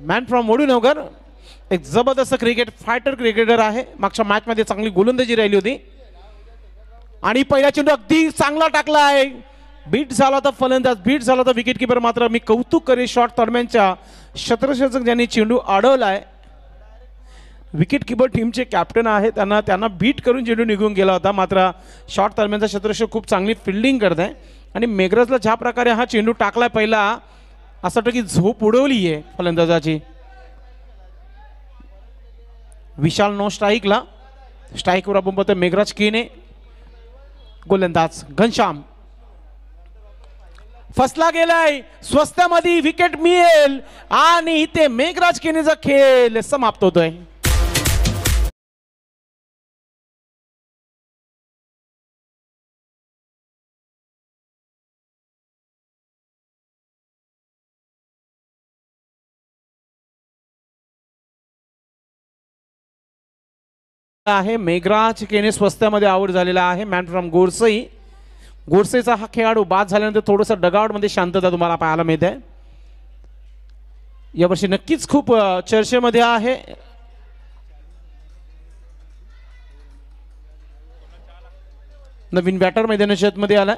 Man from वडूनगर, एक जबरदस्त fighter cricketer आहे. मागच्या मॅच मध्ये चांगली गोलंदाजी राहिली होती आणि पहिला चेंडू अगदी चांगला टाकला आहे. बीट झाला होता फलंदाज, बीट झाला होता विकेट किपर. मात्र मी कौतुक करेन शॉट दरम्यानच्या क्षेत्ररक्षक ज्यांनी चेंडू अडवलाय. विकेट किपर टीमचे कॅप्टन आहे, त्यांना बीट करून चेंडू निघून गेला होता. मात्र शॉट दरम्यानचा क्षेत्ररक्षक खूप चांगली फिल्डिंग करत आहे आणि मेघराजला ज्या प्रकारे हा चेंडू टाकलाय पहिला, असं वाटतं की झोप उडवली आहे फलंदाजाची. विशाल नो स्ट्राईकला, स्ट्राईकवर आपण बघतोय मेघराज केने. गोलंदाज घनश्याम फसला गेलाय, स्वस्तामध्ये विकेट मिळेल आणि इथे मेघराज केनेचा खेळ समाप्त होतोय. आहे मेघराज केने स्वस्तामध्ये आउट झालेला आहे. Man from गोरसई. गोरसेचा हा खेळाडू बाद झाल्यानंतर थोडंसं डगआउट मध्ये शांतता तुम्हाला पाहायला मिळते. यावर्षी नक्कीच खूप चर्चेमध्ये आहे. नवीन बॅटर मैदानाच्या आतमध्ये आला.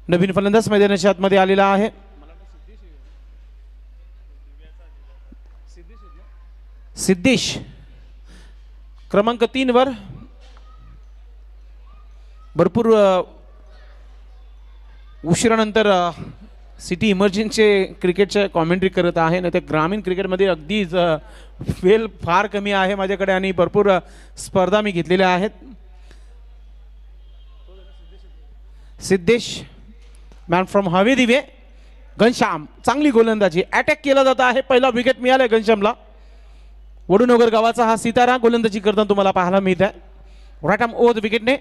नवीन फलंदाज मैदानाच्या आतमध्ये आलेला आहे. सिद्धेश क्रमांक 3 वर भरपूर उशिरानंतर सिटी इमर्जन्सीचे क्रिकेटचे कॉमेंट्री करत आहे. नाही तर ग्रामीण क्रिकेटमध्ये अगदीच वेळ फार कमी आहे माझ्याकडे आणि भरपूर स्पर्धा मी घेतलेल्या आहेत. सिद्धेश मॅन फ्रॉम हवे दिवे. घनश्याम चांगली गोलंदाजी, अटॅक केला जात आहे. पहिला विकेट मिळालाय घनश्यामला. वडूनगर गावाचा हा सितारा गोलंदाजी करताना तुम्हाला पाहायला मिळत आहे. राईट आर्म ओव्हर विकेटने.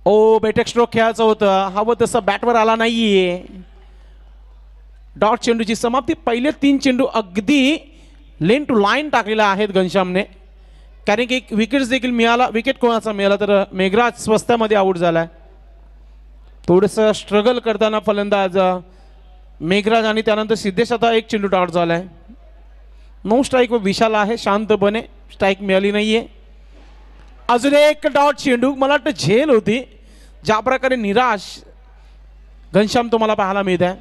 ओ बेटेक स्ट्रोक खेळायचं होतं, हवं तसं बॅटवर आला नाहीये. डॉट चेंडूची समाप्ती. पहिले 3 चेंडू अगदी लेन टू लाईन टाकलेला आहेत घनश्यामने, कारण की एक विकेट देखील मिळाला. विकेट कोणाचा मिळाला तर मेघराज स्वस्तामध्ये आउट झालाय. थोडंसं स्ट्रगल करताना फलंदाज मेघराज आणि त्यानंतर सिद्धेश आता एक चेंडू डॉट झालाय. नो स्ट्राईक व विशाल आहे शांतपणे, स्ट्राईक मिळाली नाहीये. अजून एक डॉट चेंडू. मला वाटतं झेल होती. ज्या प्रकारे निराश घनश्याम तुम्हाला पाहायला मिळत आहे.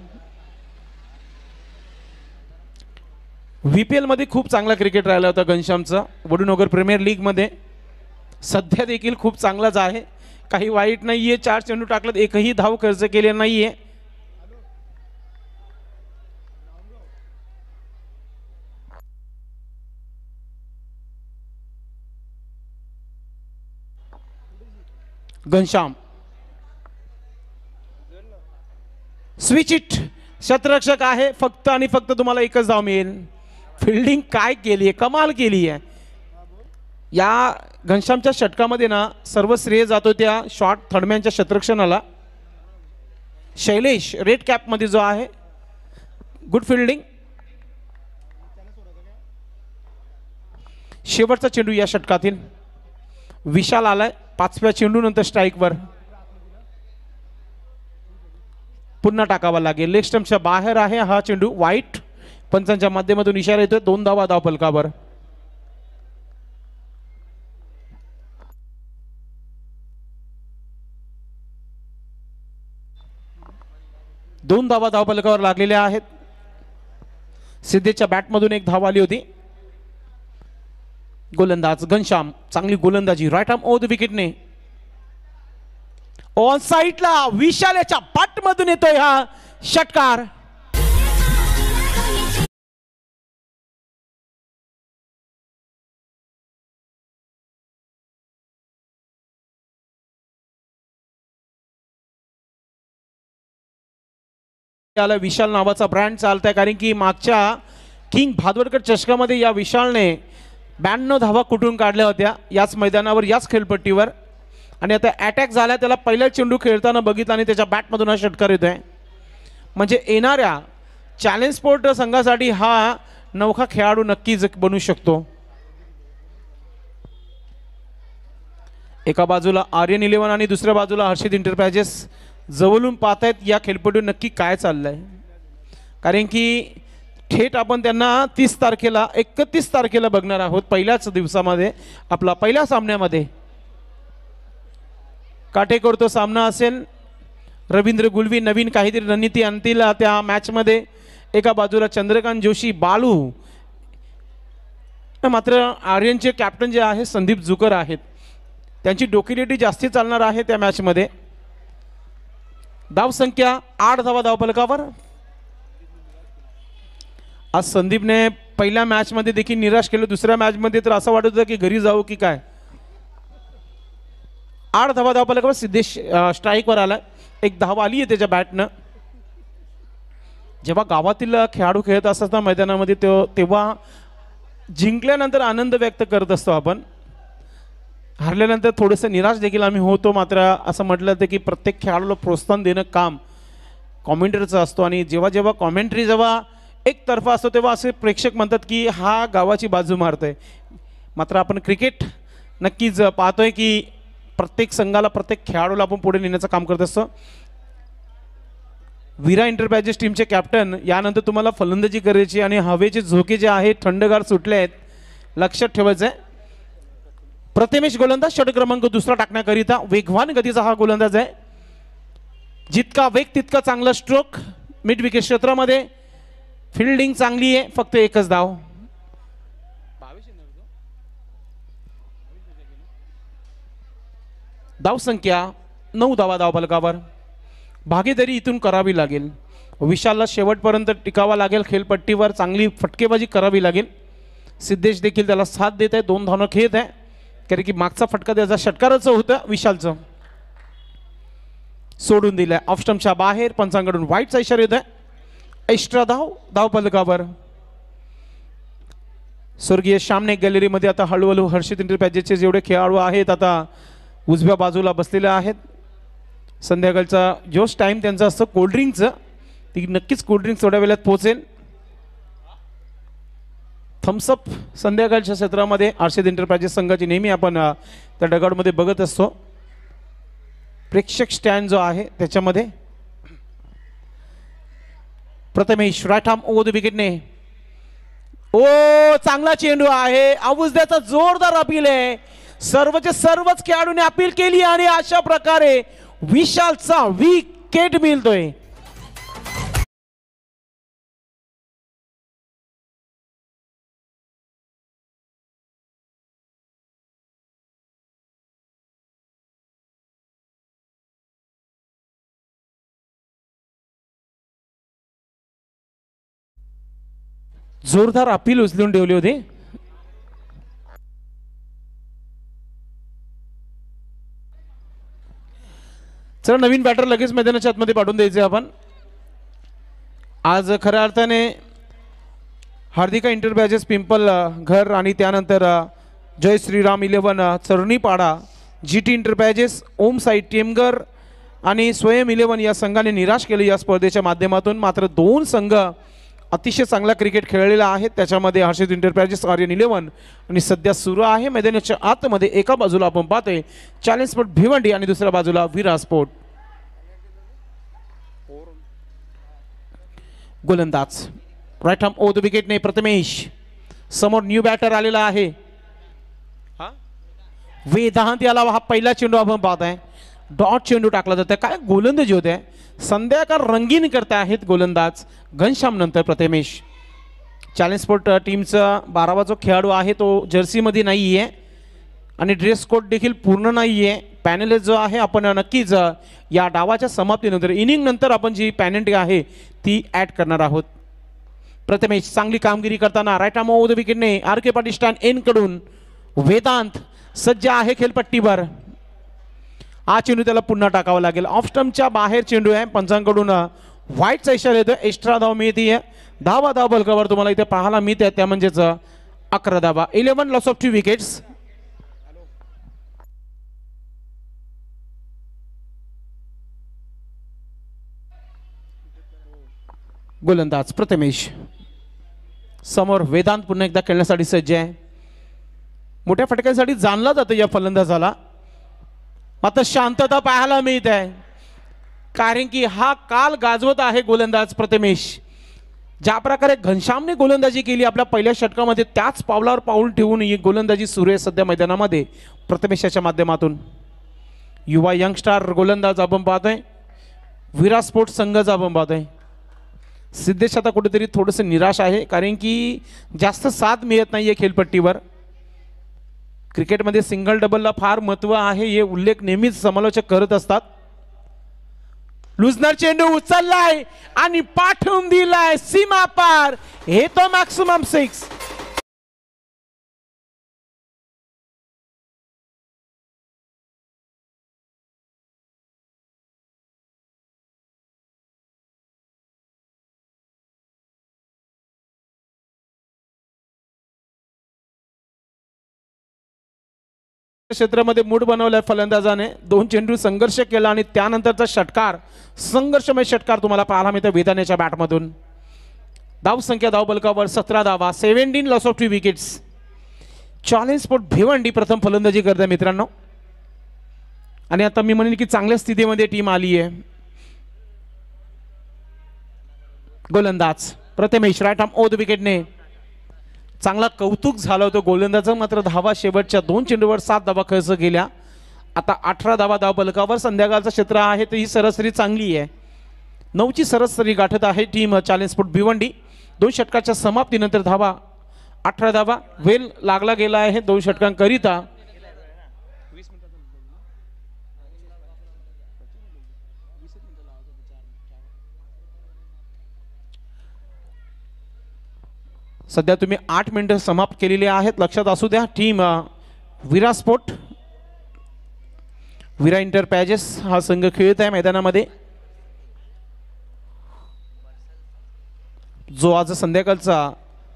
VPL मध्ये खूप चांगला क्रिकेट राहिला होता घनश्यामचा. वडूनगर प्रीमियर लीग मध्ये सध्या देखील खूप चांगलाच आहे, काही वाईट नाहीये. 4 चेंडू टाकलेत, एकही धाव खर्च केले नाहीये. Ghanshyam switch it. क्षेत्ररक्षक आहे, फक्त आणि फक्त तुम्हाला एकच धाव मिळेल. फिल्डिंग काय केली आहे, कमाल केली आहे. या घनश्यामच्या षटकामध्ये ना सर्व श्रेय जातो त्या शॉट थर्डमॅनच्या क्षेत्ररक्षणाला. शैलेश रेड कॅप मध्ये जो आहे, गुड फिल्डिंग. शेवटचा चेंडू या षटकातील. विशाल आलाय 5व्या चेंडू नंतर स्ट्राईकवर. पुन्हा टाकावा लागेल. लेग स्टंपच्या बाहेर आहे हा चेंडू. वाईट. पंचांच्या माध्यमातून इशारा येतोय. 2 धावा धाव फलकावर. दोन धावा धाव फलकावर लागलेल्या आहेत. सिद्धेच्या बॅटमधून एक धाव आली होती. गोलंदाज घनश्याम चांगली गोलंदाजी. राईट आर्म ओव्हर द विकेटने. ऑन साइडला विशालच्या बॅटमधून येतोय हा षटकार. याला विशाल नावाचा ब्रँड चालतंय, कारण की मागच्या किंग भादवडकर चषकामध्ये या विशालने 92 धावा कुठून काढल्या होत्या याच मैदानावर, याच खेळपट्टीवर. आणि आता अटॅक झाला, त्याला पहिला चेंडू खेळताना बघितला आणि त्याच्या बॅटमधून हा षटकार येतोय. म्हणजे येणाऱ्या चॅलेंज स्पोर्ट संघासाठी हा नवखा खेळाडू नक्कीच बनू शकतो. एका बाजूला आर्यन 11 आणि दुसऱ्या बाजूला हर्षित एंटरप्राइजेस जवळून पाहतायत या खेळपट्टीवर नक्की काय चाललंय, कारण की थेट आपण त्यांना 30 तारखेला 31 तारखेला बघणार आहोत पहिल्याच दिवसामध्ये आपला पहिल्या सामन्यामध्ये. काटेकोर तो सामना असेल. रवींद्र गुलवी नवीन काहीतरी रणनीती आणतील त्या मॅचमध्ये. एका बाजूला चंद्रकांत जोशी बालू, मात्र आर्यनचे कॅप्टन जे आहे संदीप जुकर आहेत, त्यांची डोकेलिटी जास्ती चालणार आहे त्या मॅचमध्ये. धावसंख्या 8 धावा धावफलकावर. आज संदीपने पहिल्या मॅचमध्ये देखील निराश केलं, दुसऱ्या मॅचमध्ये तर असं वाटत होतं की घरी जाऊ की काय. 8 धावा धावफलकावर. सिद्धेश स्ट्राईकवर आला, एक धावा आली आहे त्याच्या बॅटनं. जेव्हा गावातील खेळाडू खेळत असतात मैदानामध्ये तेव्हा जिंकल्यानंतर आनंद व्यक्त करत असतो आपण, हरल्यानंतर थोडंसं निराश देखील आम्ही होतो. मात्र असं म्हटलं जातं की प्रत्येक खेळाडूला प्रोत्साहन देणं काम कॉमेंटरचं असतो, आणि जेव्हा जेव्हा कॉमेंट्री जेव्हा एकतर्फा असतो तेव्हा असे प्रेक्षक म्हणतात की हा गावाची बाजू मारतोय. मात्र आपण क्रिकेट नक्कीच पाहतोय की प्रत्येक संघाला प्रत्येक खेळाडूला आपण पुढे नेण्याचं काम करत असतो. विरा एंटरप्राइजेस टीमचे कॅप्टन, यानंतर तुम्हाला फलंदाजी करायची आणि हवेचे झोके जे आहेत थंडगार सुटले आहेत, लक्षात ठेवायचं आहे. प्रथमेश गोलंदाज, षटक क्रमांक दुसरा टाकण्याकरिता. वेगवान गतीचा हा गोलंदाज आहे, जितका वेग तितका चांगला स्ट्रोक. मिड विकेट क्षेत्रामध्ये फिल्डिंग चांगली आहे, फक्त एकच धाव. धावसंख्या 9 धावा धावफलकावर. भागीदारी इथून करावी लागेल. विशालला शेवटपर्यंत टिकावा लागेल खेळपट्टीवर, चांगली फटकेबाजी करावी लागेल. सिद्धेश देखील त्याला साथ देत आहे, 2 धावनं खेळत आहे, कारण की मागचा फटका त्याचा षटकाराचं होतं विशालचं, सोडून दिलंय ऑफ स्टंपच्या बाहेर. पंचांकडून वाईटचा इशारा येत आहे. एक्स्ट्रा धाव धावफलकावर. स्वर्गीय श्यामने गॅलरीमध्ये आता हळूहळू हर्षित एंटरप्राइजेसचे जेवढे खेळाडू आहेत आता उजव्या बाजूला बसलेले आहेत. संध्याकाळचा जोश टाईम त्यांचा असतं कोल्ड्रिंकचं, ती नक्कीच कोल्ड्रिंक थोड्या वेळात पोहोचेल. थम्सअप संध्याकाळच्या क्षेत्रामध्ये हर्षित एंटरप्राइजेस संघाची नेहमी आपण त्या डगआउटमध्ये बघत असतो. प्रेक्षक स्टँड जो आहे त्याच्यामध्ये Prathamesh right arm over the विकेटने. ओ चांगला चेंडू आहे, आवाजद्याचा जोरदार अपील आहे. सर्वच खेळाडूंनी अपील केली आणि अशा प्रकारे विशालचा विकेट मिळतोय. जोरदार अपील उचलून ठेवली होती. चला नवीन बॅटर लगेच मैदानाच्या आतमध्ये पाठवून द्यायचे आपण. आज खऱ्या अर्थाने हार्दिका एंटरप्राइजेस पिंपल घर आणि त्यानंतर जय श्रीराम 11 चरणीपाडा, GT एंटरप्राइजेस, ओम साई टेमगर आणि स्वयं 11 या संघाने निराश केले या स्पर्धेच्या माध्यमातून. मात्र 2 संघ अतिशय चांगला क्रिकेट खेळलेला आहे, त्याच्यामध्ये हर्षित एंटरप्राइजेस, आर्यन 11 आणि सध्या सुरू आहे मैदानाच्या आतमध्ये. एका बाजूला आपण पाहतोय चॅलेंज स्पोर्ट भिवंडी आणि दुसऱ्या बाजूला विरा स्पोर्ट. गोलंदाज राईट आर्म ओव्हर द विकेटने प्रथमेश. समोर न्यू बॅटर आलेला आहे वेदांत, याला हा पहिला चेंडू आपण पाहताय. डॉट चेंडू टाकला जातो. काय गोलंदाजी होते, संध्याकाळ रंगीन करता आहेत गोलंदाज. घनश्याम नंतर प्रथमेश. चॅलेंज स्पोर्ट टीमचा 12वा जो खेळाडू आहे तो जर्सीमध्ये नाही आहे आणि ड्रेस कोड देखील पूर्ण नाही आहे. पॅनल जो आहे आपण नक्कीच या डावाच्या समाप्तीनंतर इनिंग नंतर आपण जी पॅनल्टी आहे ती ॲड करणार आहोत. प्रथमेश चांगली कामगिरी करताना राईट आर्म ओव्हर द विकेटने RK पाटील स्टँड एन कडून वेदांत सज्ज आहे खेळपट्टीवर. हा चेंडू त्याला पुन्हा टाकावा लागेल. ऑफ स्टंपच्या बाहेर चेंडू आहे. पंचांकडून व्हाईटचा इशारा येतो. एक्स्ट्रा धाव मिळते. धावा बलकावर तुम्हाला इथे पाहायला मिळते, त्या म्हणजेच 11 धावा. 11 लॉस ऑफ 2 विकेट्स. गोलंदाज प्रथमेश. समोर वेदांत पुन्हा एकदा खेळण्यासाठी सज्ज आहे. मोठ्या फटक्यांसाठी जाणला जातो या फलंदाजाला. मात्र शांतता पाहायला मिळत आहे, कारण की हा काल गाजवत आहे गोलंदाज प्रथमेश. ज्या प्रकारे घनश्यामने गोलंदाजी केली आपल्या पहिल्या षटकामध्ये, त्याच पावलावर पाऊल ठेवून ही गोलंदाजी सुरू आहे सध्या मैदानामध्ये प्रथमेशाच्या माध्यमातून. युवा यंगस्टार गोलंदाज आपण पाहतोय, विराट स्पोर्ट्स संघाचा आपण पाहतोय. सिद्धेश आता कुठेतरी थोडंसं निराश आहे, कारण की जास्त साथ मिळत नाही आहे खेळपट्टीवर. क्रिकेटमध्ये सिंगल डबलला फार महत्त्व आहे, हे उल्लेख नेहमीच समालोचक करत असतात. लुजनर चेंडू उचललाय आणि पाठवून दिलाय सीमा पार. हे तो मॅक्सिमम 6. क्षेत्रामध्ये मूड बनवलाय फलंदाजाने. 2 चेंडू संघर्ष केला आणि त्यानंतरचा षटकार, संघर्षमय षटकार तुम्हाला पाहायला मिळतो वेदानेच्या बॅटमधून. धाव संख्या धाव बलकावर 17 धावा, 17 loss of 2 wickets. Challenge sport Bhiwandi प्रथम फलंदाजी करते मित्रांनो. आणि आता मी म्हणेन की चांगल्या स्थितीमध्ये टीम आली आहे. गोलंदाज Prathamesh right arm over the विकेटने. चांगला कौतुक झालं होतं गोलंदाजाचं, मात्र धावा शेवटच्या 2 चेंडूवर 7 धावा खर्च केल्या. आता 18 धावा धाव बलकावर. संध्याकाळचं क्षेत्र आहे तर ही सरासरी चांगली आहे. 9ची सरासरी गाठत आहे टीम चॅलेंज स्पोर्ट भिवंडी. 2 षटकाच्या समाप्तीनंतर धावा 18 धावा. वेल लागला गेला आहे 2 षटकांकरिता. सध्या तुम्ही 8 मिनिटं समाप्त केलेली आहेत, लक्षात असू द्या. टीम विराट स्पोर्ट, विरा एंटरप्राइजेस हा संघ खेळत आहे मैदानामध्ये. जो आज संध्याकाळचा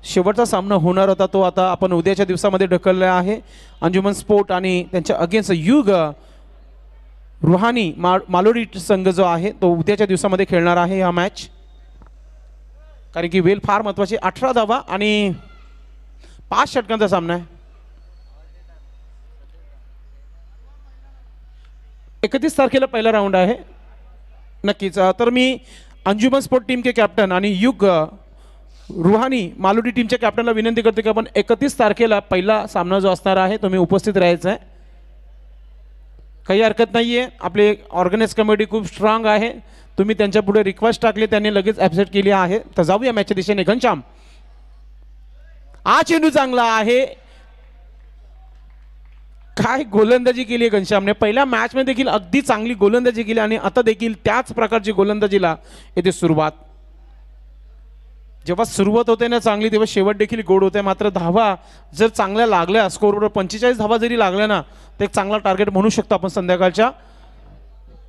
शेवटचा सामना होणार होता तो आता आपण उद्याच्या दिवसामध्ये ढकलला आहे. अंजुमन स्पोर्ट आणि त्यांच्या अगेन्स्ट युग रुहानी मालोडी संघ जो आहे तो उद्याच्या दिवसामध्ये खेळणार आहे हा मॅच. कारण की वेल फार महत्वाची. 18 धावा आणि 5 षटकांचा सामना आहे. 31 तारखेला पहिला राऊंड आहे नक्कीच. तर मी अंजुमन स्पोर्ट टीम के कॅप्टन आणि युग रुहानी मालोडी टीमच्या कॅप्टनला विनंती करते की आपण 31 तारखेला पहिला सामना जो असणार आहे तुम्ही उपस्थित राहायचं आहे. काही हरकत नाही आहे, आपली ऑर्गनाइज कमिटी खूप स्ट्रॉंग आहे. तुम्ही त्यांच्या पुढे रिक्वेस्ट टाकली, त्यांनी लगेच ॲक्सेप्ट केली आहे. तर जाऊया मॅचच्या दिशेने. घनश्याम, हा चेंडू चांगला आहे. काय गोलंदाजी केली आहे घनश्यामने. पहिल्या मॅचमध्ये देखील अगदी चांगली गोलंदाजी केली आणि आता देखील त्याच प्रकारची गोलंदाजीला येते सुरुवात. जेव्हा सुरुवात होते ना चांगली, तेव्हा शेवट देखील गोड होते. मात्र धावा जर चांगल्या लागल्या, स्कोरवर 45 धावा जरी लागल्या ना, तर एक चांगला टार्गेट म्हणू शकतो आपण संध्याकाळच्या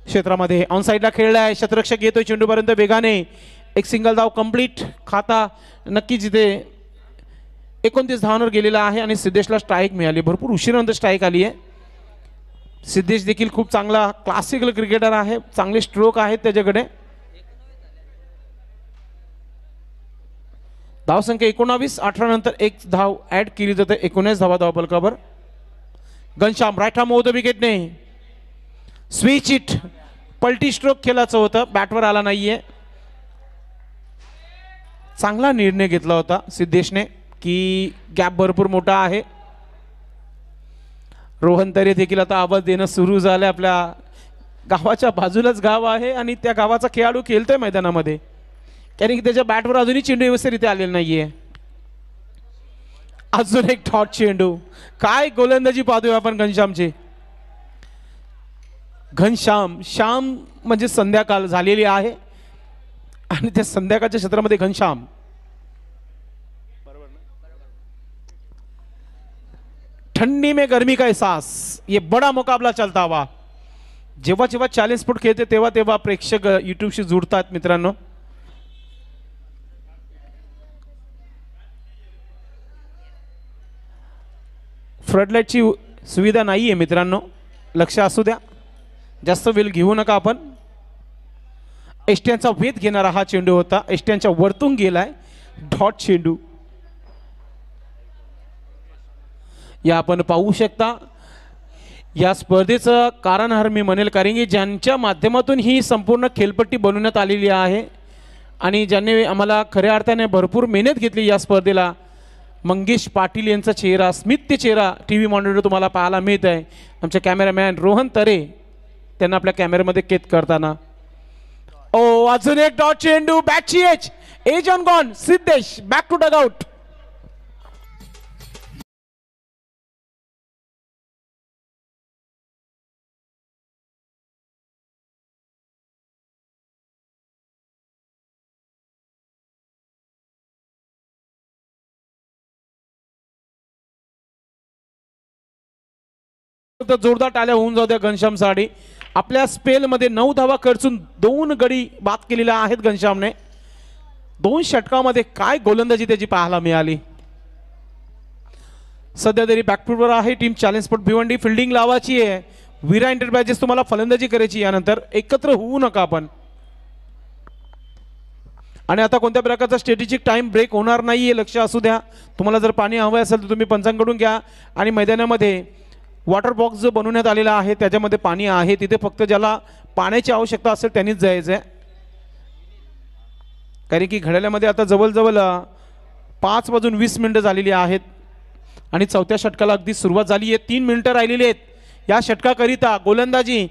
क्षेत्रामध्ये. ऑन साईडला खेळला आहे, शतरक्षक येतोय चेंडूपर्यंत वेगाने. एक सिंगल धाव कंप्लीट. खाता नक्कीच इथे 29 धावांवर गेलेला आहे आणि सिद्धेशला स्ट्राईक मिळाली. भरपूर उशिरानंतर स्ट्राईक आली आहे. सिद्धेश देखील खूप चांगला क्लासिकल क्रिकेटर आहे, चांगले स्ट्रोक आहेत त्याच्याकडे. धावसंख्या 19. 18 नंतर 1 धाव ऍड केली जाते. 19 धावा धाव बलकावर. Ghanshyam right arm over the विकेटने. स्विच इट, पलटी स्ट्रोक खेळायचं होतं, बॅटवर आला नाहीये. चांगला निर्णय घेतला होता सिद्धेशने की गॅप भरपूर मोठा आहे. रोहन तरे देखील आता आवाज देणं सुरू झालं. आपल्या गावाच्या बाजूलाच गाव आहे आणि त्या गावाचा खेळाडू खेळतोय मैदानामध्ये, कारण की त्याच्या बॅटवर अजूनही चेंडू व्यवस्थितरित्या आलेला नाहीये. अजून एक डॉट चेंडू. काय गोलंदाजी पाहतोय आपण घनश्यामची. घनश्याम, श्याम म्हणजे संध्याकाळ झालेली आहे आणि त्या संध्याकाळच्या क्षेत्रामध्ये घनश्याम. ठंडी में गर्मी का एहसास, ये बड़ा मुकाबला चलता हुआ. जेव्हा जेव्हा चॅलेंज स्पोर्ट खेळते तेव्हा तेव्हा प्रेक्षक युट्यूबशी जुडतात मित्रांनो. फ्लडलाईटची सुविधा नाही आहे मित्रांनो, लक्ष असू द्या. जास्त वेळ घेऊ नका आपण. एसट्यांचा वेध घेणारा हा चेंडू होता. एसट्यांच्या वरतून गेलाय. डॉट चेंडू या आपण पाहू शकता. या स्पर्धेचं कारणहार मी म्हणेल, कारण की ज्यांच्या माध्यमातून ही संपूर्ण खेळपट्टी बनवण्यात आलेली आहे आणि ज्यांनी आम्हाला खऱ्या अर्थाने भरपूर मेहनत घेतली या स्पर्धेला, मंगेश पाटील यांचा चेहरा, स्मित चेहरा टी व्ही मॉनिटर तुम्हाला पाहायला मिळत आहे. आमचे कॅमेरामॅन रोहन तरे त्यांना आपल्या कॅमेऱ्यामध्ये कैद करताना. ओ अजून एक डॉट चेंडू, बॅटची edge on gone. Siddhesh back to dugout. जोरदार टाळ्या होऊन जाऊ द्या घनश्यामसाठी. आपल्या स्पेलमध्ये 9 धावा खर्चून 2 गडी बाद केलेल्या आहेत घनश्यामने. 2 षटकामध्ये काय गोलंदाजी त्याची पाहायला मिळाली. सध्या तरी बॅकफुटवर आहे team challenge sport Bhiwandi. Fielding लावायची आहे. विरा एंटरप्राइजेस तुम्हाला फलंदाजी करायची. यानंतर एकत्र होऊ नका आपण. आणि आता कोणत्या प्रकारचा स्ट्रॅटेजिक टाइम ब्रेक होणार नाहीये, लक्ष असू द्या. तुम्हाला जर पाणी हवं असेल तर तुम्ही पंचांकडून घ्या. आणि मैदानामध्ये वॉटर बॉक्स जो बनवण्यात आलेला आहे त्याच्यामध्ये पाणी आहे. तिथे फक्त ज्याला पाण्याची आवश्यकता असेल त्यांनीच जायचं आहे. कारण की घड्याळामध्ये आता जवळजवळ 5:20 झालेली आहेत आणि चौथ्या षटकाला अगदी सुरुवात झाली आहे. 3 मिनिटं राहिलेली आहेत या षटकाकरिता. गोलंदाजी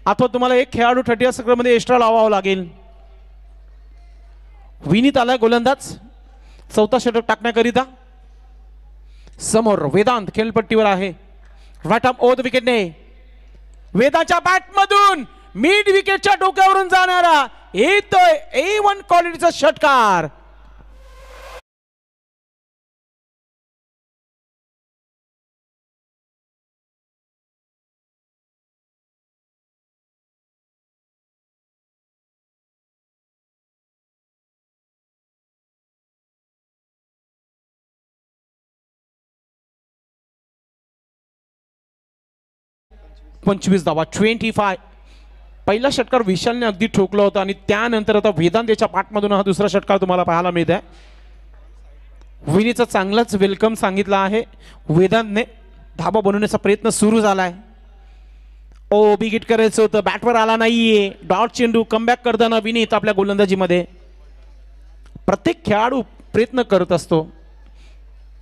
अथवा तुम्हाला एक खेळाडू 30 सेकंडमध्ये एक्स्ट्रा लावावा लागेल. विनीत आलाय गोलंदाज चौथा षटक टाकण्याकरिता. समोर वेदांत खेळपट्टीवर आहे. राईट आर्म ओव्हर द विकेटने वेदांच्या बॅटमधून मिड विकेटच्या डोक्यावरून जाणारा येतोय A1 क्वालिटीचा षटकार. पंचवीस धावा 25. पहिला षटकार विशालने अगदी ठोकला होता आणि त्यानंतर आता वेदांतच्या पाठमधून हा दुसरा षटकार तुम्हाला पाहायला मिळत आहे. विनीचा चांगलाच वेलकम सांगितला आहे. वेदांतने धाबा बनवण्याचा प्रयत्न सुरू झालाय. ओ बिगिट करायचं होतं, बॅटवर आला नाहीये. डॉट चेंडू कमबॅक करताना विनीत आपल्या गोलंदाजीमध्ये. प्रत्येक खेळाडू प्रयत्न करत असतो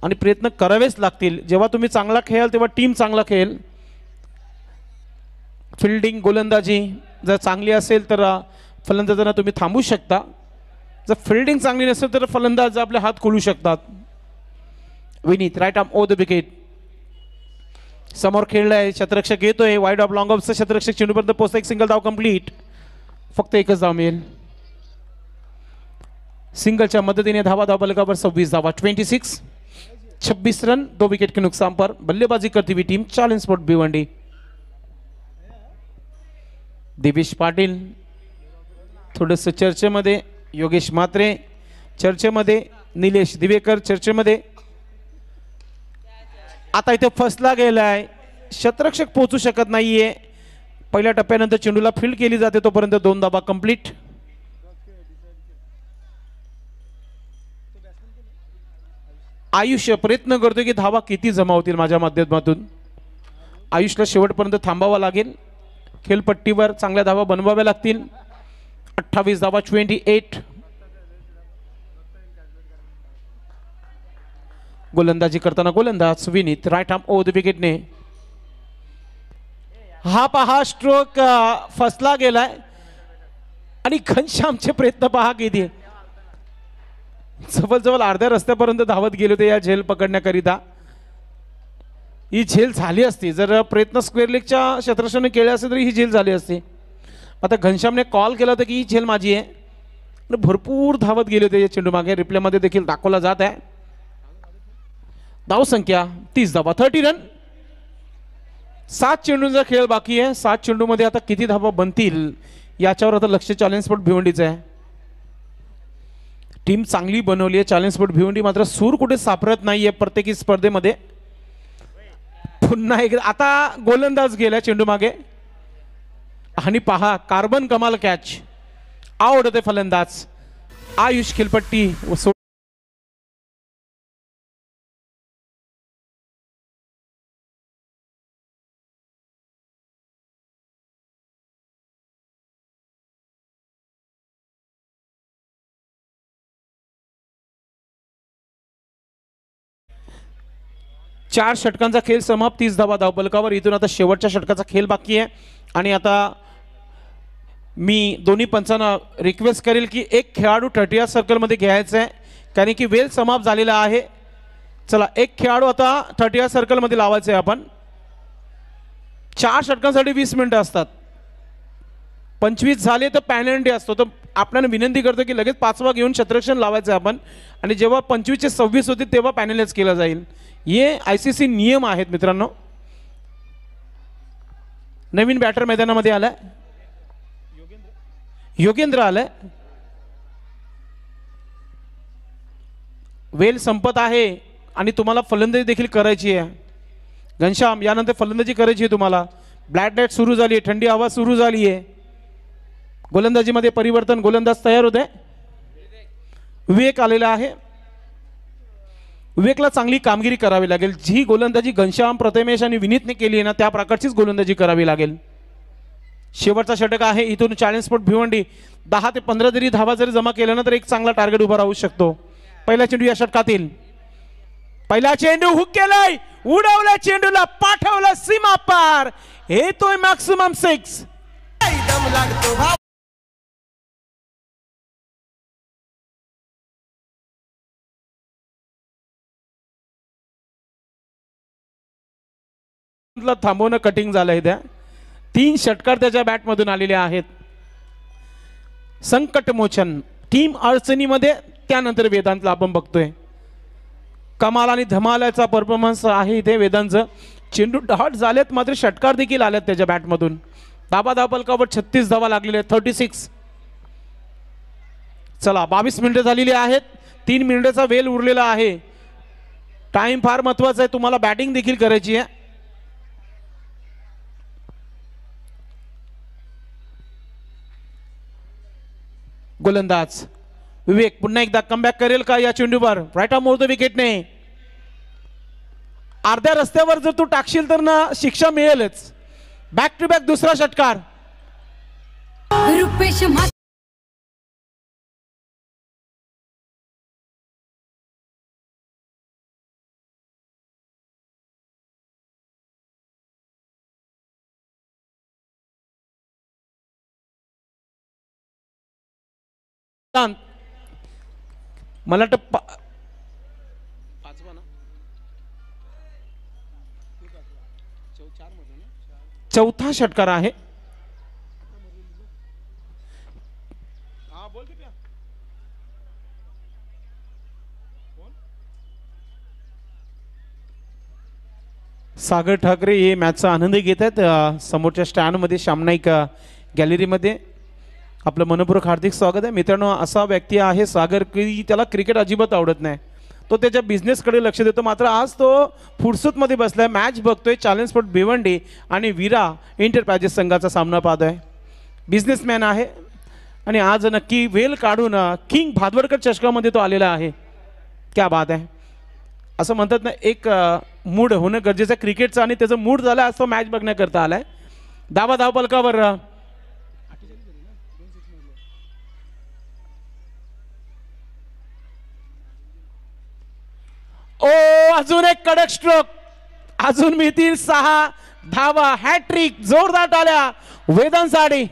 आणि प्रयत्न करावेच लागतील. जेव्हा तुम्ही चांगला खेळाल तेव्हा टीम चांगला खेळेल. फिल्डिंग गोलंदाजी जर चांगली असेल तर फलंदाजांना तुम्ही थांबवू शकता. जर फिल्डिंग चांगली नसेल तर फलंदाज आपले हात खोलू शकतात. Vineet right arm over the wicket. समोर खेळलाय, क्षेत्ररक्षक येतोय. वाईड ऑफ लॉंग ऑफचा क्षेत्ररक्षक चेंडूपर्यंत पोहोचला. एक सिंगल धाव कंप्लीट. फक्त एकच धाव मिळेल. सिंगलच्या मदतीने धावा फलकावर 26 धावा 26 रन 2 विकेट के नुकसान पर. बल्लेबाजी करती हुई team challenge sport Bhiwandi. Divesh Patil थोडस चर्चेमध्ये, योगेश म्हात्रे चर्चेमध्ये, निलेश दिवेकर चर्चेमध्ये. आता इथे फसला गेलाय. क्षेत्ररक्षक पोहोचू शकत नाहीये. पहिल्या टप्प्यानंतर चेंडूला फील्ड केली जाते तोपर्यंत 2 धावा कंप्लीट. आयुष्य प्रयत्न करतोय की धावा किती जमा होतील माझ्या माध्यमातून. आयुषला शेवटपर्यंत थांबावा लागेल. खेळपट्टीवर चांगल्या धावा बनवाव्या लागतील. 28 धावा 28. गोलंदाजी करताना गोलंदाज Vineet right arm over the विकेटने. हा पहा स्ट्रोक फसला गेलाय आणि घनश्यामचे प्रयत्न पहा किती. जवळजवळ अर्ध्या रस्त्यापर्यंत धावत गेले होते या झेल पकडण्याकरिता. ही झेल झाली असती जर प्रयत्न स्क्वेअर लेगच्या क्षेत्ररक्षकाने केले असते तरी ही झेल झाली असती. आता घनश्यामने कॉल केला होता की ही झेल माझी आहे. भरपूर धावत गेले होते या चेंडू मागे. रिप्लेमध्ये देखील दाखवला जात आहे. धावसंख्या 30 धावा 30 रन. 7 चेंडूंचा खेळ बाकी आहे. 7 चेंडूमध्ये आता किती धावा बनतील याच्यावर आता लक्ष चॅलेंज स्पोर्ट भिवंडीचं आहे. टीम चांगली बनवली आहे चॅलेंज स्पोर्ट भिवंडी, मात्र सूर कुठे सापडत नाहीये प्रत्येकी स्पर्धेमध्ये. पुन्हा एक आता गोलंदाज गेला चेंडू मागे आणि पहा कार्बन कमाल कॅच. आउट होते फलंदाज. आयुष खेळपट्टी 4 षटकांचा खेळ समाप्त, 30 धावा धावफलकावर. इथून आता शेवटच्या षटकाचा खेळ बाकी आहे आणि आता मी दोन्ही पंचांना रिक्वेस्ट करेल की एक खेळाडू 30 सर्कलमध्ये घ्यायचा आहे, कारण की वेळ समाप्त झालेला आहे. चला, एक खेळाडू आता 30 सर्कलमध्ये लावायचं आहे आपण. 4 षटकांसाठी 20 मिनिटं असतात. 25 झाले तर पॅनल्टी असतो. तर आपल्याला विनंती करतो की लगेच 5वा घेऊन शतरक्षण लावायचं आहे आपण, आणि जेव्हा 25 चे 26 होते तेव्हा पॅनलच केलं जाईल. हे ICC नियम आहेत मित्रांनो. नवीन बॅटर मैदानामध्ये आलाय, योगेंद्र आलाय. वेळ संपत आहे आणि तुम्हाला फलंदाजी देखील करायची आहे. घनश्याम, यानंतर फलंदाजी करायची आहे तुम्हाला. ब्लॅक लाईट सुरू झाली आहे, थंडी हवा सुरू झाली आहे. गोलंदाजीमध्ये परिवर्तन, गोलंदाज तयार होते. विवेक आलेला आहे. विवेकला चांगली कामगिरी करावी लागेल. जी गोलंदाजी घनश्याम, प्रथमेश आणि विनीतने केली आहे ना, त्या प्रकारचीच गोलंदाजी करावी लागेल. शेवटचा षटक आहे. इथून चॅलेंज स्पॉट भिवंडी 10 ते 15 जरी धावा जरी जमा केल्या ना तर एक चांगला टार्गेट उभा राहू शकतो. पहिला चेंडू या षटकातील. पहिला चेंडू हुक केलाय, उडवला चेंडूला, पाठवला सीमा पार. येतोय मॅक्सिमम 6. थांबवणं कटिंग झालंय. त्या 3 षटकार त्याच्या बॅटमधून आलेले आहेत. संकटमोचन टीम अडचणीमध्ये, त्यानंतर वेदांतला आपण बघतोय. कमाल आणि धमालाचा परफॉर्मन्स आहे इथे वेदांतचं. चेंडू डॉट झालेत, मात्र षटकार देखील आलेत त्याच्या बॅटमधून. धावफलकावर 36 धावा लागलेल्या आहेत, 36. चला, 22 मिनिटं झालेली आहेत. 3 मिनिटाचा वेळ उरलेला आहे. टाइम फार महत्वाचा आहे. तुम्हाला बॅटिंग देखील करायची आहे. गोलंदाज विवेक पुन्हा एकदा कमबॅक करेल का या चेंडूवर? राईट आर्म मोडतो विकेटने. अर्ध्या रस्त्यावर जर तू टाकशील तर ना शिक्षा मिळेलच. बॅक टू बॅक दुसरा षटकार. रुपेश मला वाटतं चौथा षटकार आहे. सागर ठाकरे हे मॅचचा आनंद घेत आहेत. समोरच्या स्टँडमध्ये श्यामनाईक गॅलरीमध्ये आपलं मनपूर्वक हार्दिक स्वागत आहे. मित्रांनो, असा व्यक्ती आहे सागर की त्याला क्रिकेट अजिबात आवडत नाही. तो त्याच्या बिझनेसकडे लक्ष देतो, मात्र आज तो फुरसतमध्ये बसलाय, मॅच बघतोय. चॅलेंज स्पॉट भिवंडी आणि विरा एंटरप्राइजेस संघाचा सामना पाहतोय. बिझनेसमॅन आहे आणि आज नक्की वेल काढून किंग भादवडकर चषकामध्ये तो आलेला आहे. क्या बात आहे. असं म्हणतात ना, एक मूड होणं गरजेचं आहे क्रिकेटचं, आणि त्याचं मूड झालं आज तो मॅच बघण्याकरता आलाय. धावफलकावर अजून एक कडक स्ट्रोक. अजून मिळतील 6 धावा. हॅट्रिक जोरदार टाळ्या वेदांसाठी.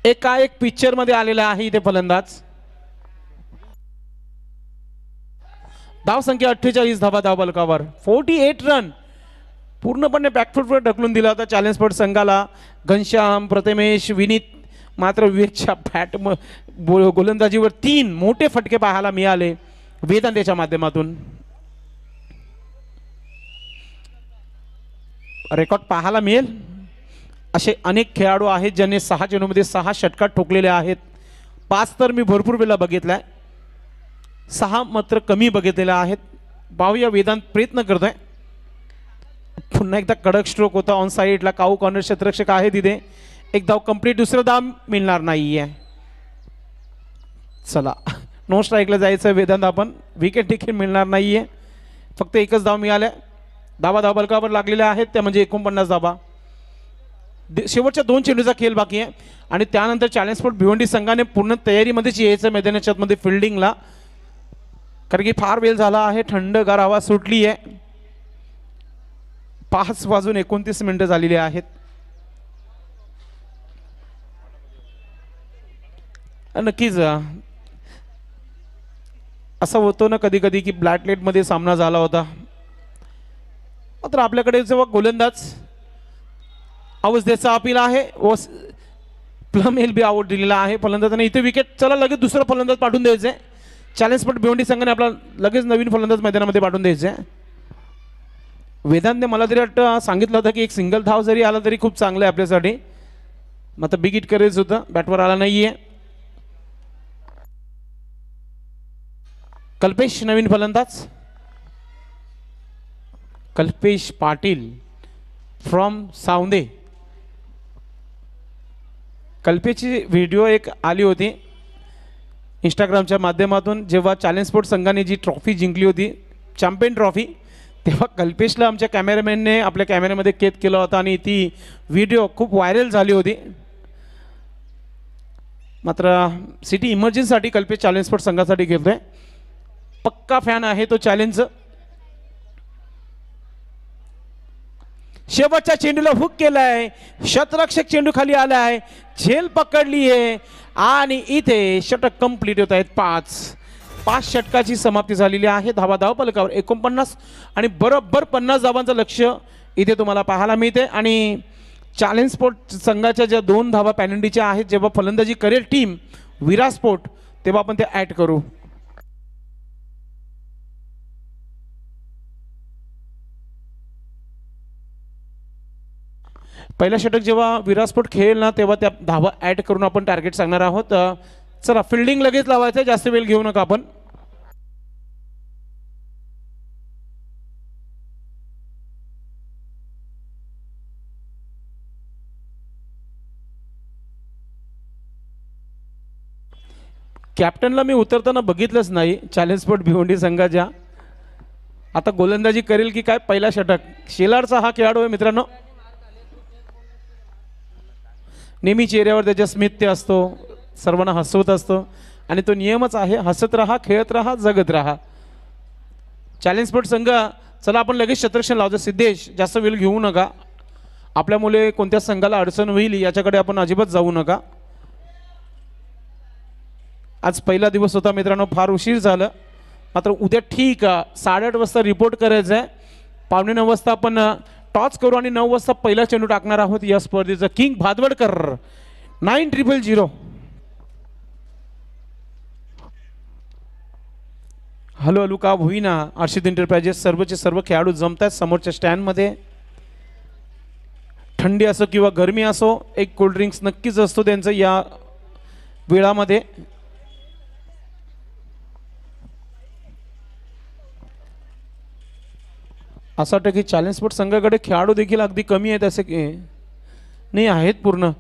एका एक पिक्चर मध्ये आलेला आहे इथे फलंदाज. धाव संख्या 48 धावा धावफलकावर. 48 रन. पूर्णपणे बॅकफुटवर ढकलून दिला होता चॅलेंज स्पॉट संघाला. घनश्याम, प्रथमेश, विनीत, मात्र विवेकच्या बॅट गोलंदाजीवर 3 मोठे फटके पाहायला मिळाले वेदांताच्या माध्यमातून. रेकॉर्ड पाहायला मिळेल असे अनेक खेळाडू आहेत ज्यांनी 6 चेंडूमध्ये 6 षटकार ठोकलेले आहेत. 5 तर मी भरपूर वेळा बघितलाय, 6 मात्र कमी बघितलेल्या आहेत. पाहूया वेदांत प्रयत्न करतोय. पुन्हा एकदा कडक स्ट्रोक होता ऑन साईडला. काऊ कॉर्नर क्षेत्ररक्षक आहे तिथे. एक धाव कंप्लीट. दुसरं धाव मिळणार नाहीये. चला, नो स्ट्राईकला जायचं वेदांत आपण. विकेट देखील मिळणार नाहीये. फक्त एकच धाव मिळाल्या. धावा धावफलकावर लागलेल्या आहेत त्या म्हणजे 49 धावा. शेवटच्या 2 चेंडूचा खेळ बाकी आहे आणि त्यानंतर चॅलेंज स्पोर्ट भिवंडी संघाने पूर्ण तयारीमध्येच यायचं मैदानाच्या आतमध्ये फिल्डिंगला, कारण की फार वेळ झाला आहे, थंडगार हवा सुटली आहे. 5:29 झालेली आहेत. नक्कीच असं होतं ना कधी कधी की ब्लॅकलेटमध्ये सामना झाला होता, मात्र आपल्याकडे जेव्हा गोलंदाज अवस्थेचा अपील आहे व प्लम एल बी आउट दिलेला आहे फलंदाजाने. इथे विकेट, चला लगेच दुसरा फलंदाज पाठवून द्यायचे. चॅलेंज स्पोर्ट भिवंडी संघाने आपला लगेच नवीन फलंदाज मैदानामध्ये पाठवून द्यायचे. वेदांतने मला तरी वाटतं सांगितलं होतं की एक सिंगल धाव जरी आला तरी खूप चांगलं आहे आपल्यासाठी, मात्र बिग हिट करायचं होतं, बॅटवर आला नाहीये. कल्पेश नवीन फलंदाज, कल्पेश पाटील फ्रॉम सावंदे. कल्पेशची व्हिडिओ एक आली होती इंस्टाग्रामच्या माध्यमातून, जेव्हा चॅलेंज स्पोर्ट संघाने जी ट्रॉफी जिंकली होती, चॅम्पियन ट्रॉफी, तेव्हा कल्पेशला आमच्या कॅमेरामॅनने आपल्या कॅमेऱ्यामध्ये कैद केला होता आणि ती व्हिडिओ खूप व्हायरल झाली होती. मात्र सिटी इमर्जन्सीसाठी कल्पेश चॅलेंज स्पोर्ट संघासाठी खेळतोय. पक्का फॅन आहे तो चॅलेंजचा. शेवटच्या चेंडूला हुक केलाय, शतरक्षक चेंडू खाली आलाय, झेल पकडली आहे आणि इथे षटक कंप्लीट होत आहेत. 5 षटकाची समाप्ती झालेली आहे. धावा धावफलकावर 49 आणि बरोबर 50 धावांचं लक्ष इथे तुम्हाला पाहायला मिळते. आणि चॅलेंज स्पोर्ट संघाच्या ज्या 2 धावा पॅनल्टीच्या आहेत, जेव्हा फलंदाजी करेल टीम विराट स्पोर्ट तेव्हा आपण ते ऍड करू. पहिला षटक जेव्हा विराट स्पोर्ट खेळेल ना तेव्हा त्या धावा ऍड करून आपण टार्गेट सांगणार आहोत. चला फिल्डिंग लगेच लावायचं, जास्त वेळ घेऊ नका आपण. कॅप्टनला मी उतरताना बघितलंच नाही चॅलेंज स्पोर्ट भिवंडी संघाच्या. आता गोलंदाजी करेल की काय पहिला षटक. शेलारचा हा खेळाडू आहे मित्रांनो, नेहमी चेहऱ्यावर त्याच्या स्मित असतो, सर्वांना हसवत असतो आणि तो नियमच आहे, हसत राहा, खेळत राहा, जगत राहा. चॅलेंज स्पोर्ट संघ, चला आपण लगेच शतरक्षण लावतो. सिद्धेश जास्त वेळ घेऊ नका, आपल्यामुळे कोणत्या संघाला अडचण होईल याच्याकडे आपण अजिबात जाऊ नका. आज पहिला दिवस होता मित्रांनो, फार उशीर झालं, मात्र उद्या ठीक 8:30 वाजता रिपोर्ट करायचं आहे. 9:15 वाजता आपण टॉच करू आणि 9 वाजता पहिला चेंडू टाकणार आहोत या स्पर्धेचा. किंग भादवडकर 9000. हॅलो हॅलो का होईना. अर्षित एंटरप्राइजेस सर्वचे सर्व खेळाडू जमत आहेत समोरच्या स्टँडमध्ये. थंडी असो किंवा गरमी असो, एक कोल्ड्रिंक्स नक्कीच असतो त्यांचं या वेळामध्ये. असं वाटतं की चॅलेंज स्पोर्ट संघाकडे खेळाडू देखील अगदी कमी आहेत, असे की नाही आहेत पूर्ण.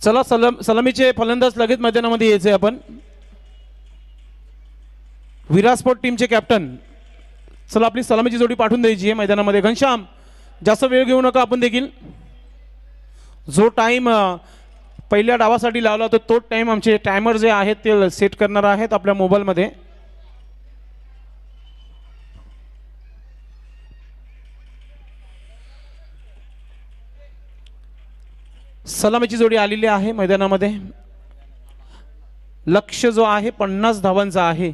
चला सलामीचे फलंदाज लगेच मैदानामध्ये यायचे आपण. विराट स्पोर्ट टीमचे कॅप्टन, चला आपली सलामीची जोडी पाठवून द्यायची आहे मैदानामध्ये. घनश्याम जास्त वेळ घेऊ नका आपण देखील. जो टाइम पहिल्या डावासाठी लावला होता तो टाइम आमचे टायमर जे आहेत ते सेट करणार आहेत आपल्या मोबाईलमध्ये. सलामीची जोडी आलेली आहे मैदानामध्ये. लक्ष जो आहे 50 धावांचा आहे.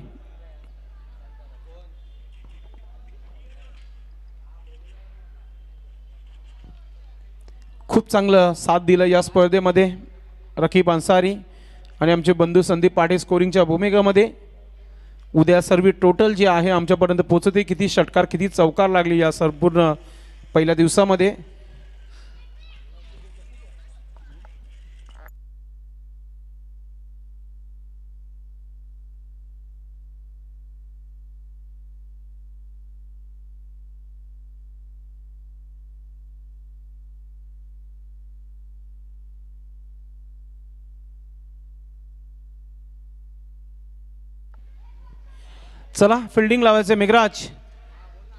खूप चांगलं साथ दिलं या स्पर्धेमध्ये रकीब अन्सारी आणि आमचे बंधू संदीप पाटील स्कोरिंगच्या भूमिकेमध्ये. उद्या सर्व टोटल जे आहे आमच्यापर्यंत पोहोचते, किती षटकार किती चौकार लागली या संपूर्ण पहिल्या दिवसामध्ये. चला फिल्डिंग लावायचे मेघराज.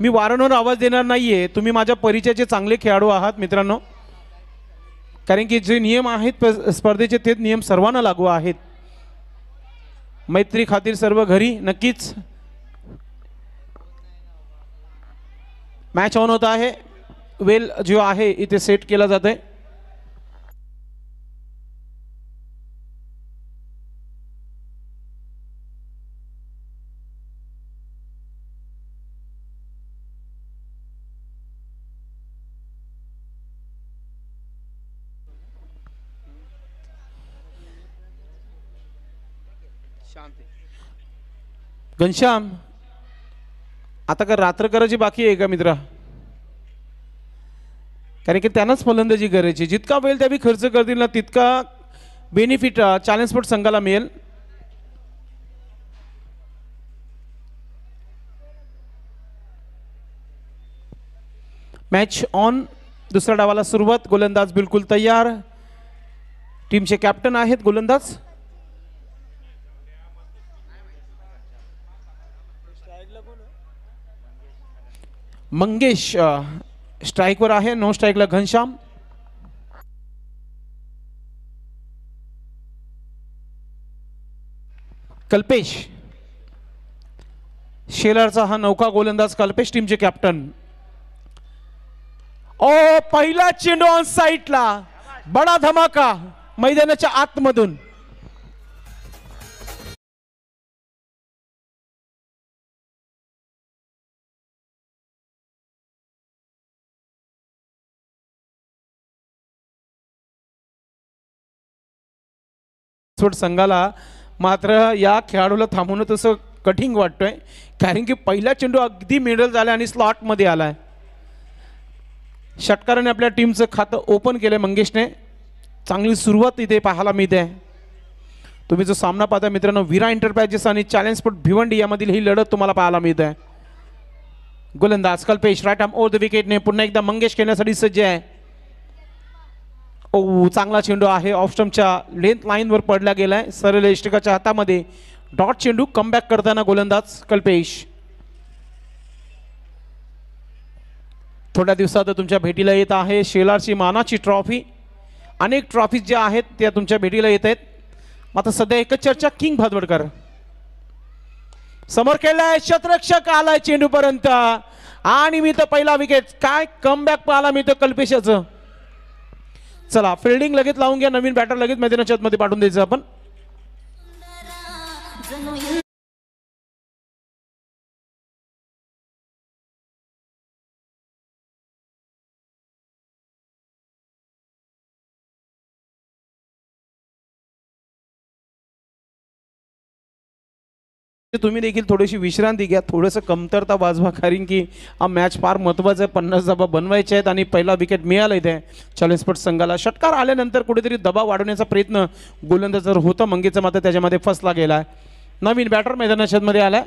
मी वारंवार आवाज देणार नाहीये, तुम्ही माझ्या परिचयाचे चांगले खेळाडू आहात मित्रांनो, कारण की जे नियम आहेत स्पर्धेचे ते नियम सर्वांना लागू आहेत. मैत्री खातीर सर्व घरी. नक्कीच मॅच ऑन होत आहे. वेल जो आहे इथे सेट केला जातोय. घनश्याम, आता का रात्र करायची बाकी आहे का मित्रा? कारण की त्यांनाच फलंदाजी करायची. जितका वेळ त्या खर्च करतील ना तितका बेनिफिट चॅलेंज स्पोर्ट संघाला मिळेल. Match on. दुसऱ्या डावाला सुरुवात. गोलंदाज बिलकुल तयार. टीमचे कॅप्टन आहेत गोलंदाज मंगेश. स्ट्राइकवर आहे. नो स्ट्राइकला घनश्याम. कल्पेश. शेलारचा हा नौका गोलंदाज कल्पेश, टीमचे कॅप्टन. ओ पहिला चेंडू ऑन साइडला. बडा धमाका मैदानाच्या आतमधून. संघाला मात्र या खेळाडूला थांबवणं तसं कठीण वाटतंय, कारण की पहिला चेंडू अगदी मिडल झाला आणि स्लॉट मध्ये आलाय. षटकाराने आपल्या टीमचं खातं ओपन केलंय मंगेशने. चांगली सुरुवात इथे पाहायला मिळते. तुम्ही जो सामना पाहता मित्रांनो, विरा एंटरप्राइजेस आणि चॅलेंज स्पोर्ट भिवंडी यामधील ही लढत तुम्हाला पाहायला मिळते. गोलंदाज Kalpesh right arm over the विकेटने पुन्हा एकदा मंगेश खेळण्यासाठी सज्ज आहे. ओ चांगला चेंडू आहे. ऑफ स्टंपच्या लेंथ लाईनवर पडला गेलाय. सरळ यष्टिकाच्या हातामध्ये डॉट चेंडू. कमबॅक करताना गोलंदाज कल्पेश. थोड्या दिवसात तुमच्या भेटीला येत आहे शेलारची मानाची ट्रॉफी. अनेक ट्रॉफीज ज्या आहेत त्या तुमच्या भेटीला येत आहेत. मात्र सध्या एकच चर्चा, किंग भादवडकर समोर खेळलाय. शतरक्षक आलाय चेंडू पर्यंत आणि मी तर पहिला विकेट. काय कमबॅक पाहायला मी तर कल्पेशाचं. चला फिल्डिंग लगेच लावून घ्या. नवीन बॅटर लगेच मैदानाच्या आतमध्ये पाठवून द्यायचं आपण. तुम्ही देखील थोडीशी विश्रांती घ्या, थोडंसं कमतरता वाजवा, कारण की हा मॅच फार महत्त्वाचा आहे. 50 धावा बनवायचे आहेत आणि पहिला विकेट मिळाला इथे चॅलेंज स्पोर्ट्स संघाला. षटकार आल्यानंतर कुठेतरी दबाव वाढवण्याचा प्रयत्न गोलंदाज होता मंगेशचा, मात्र त्याच्यामध्ये फसला गेला आहे. नवीन बॅटर मैदानाच्या मध्ये आलाय.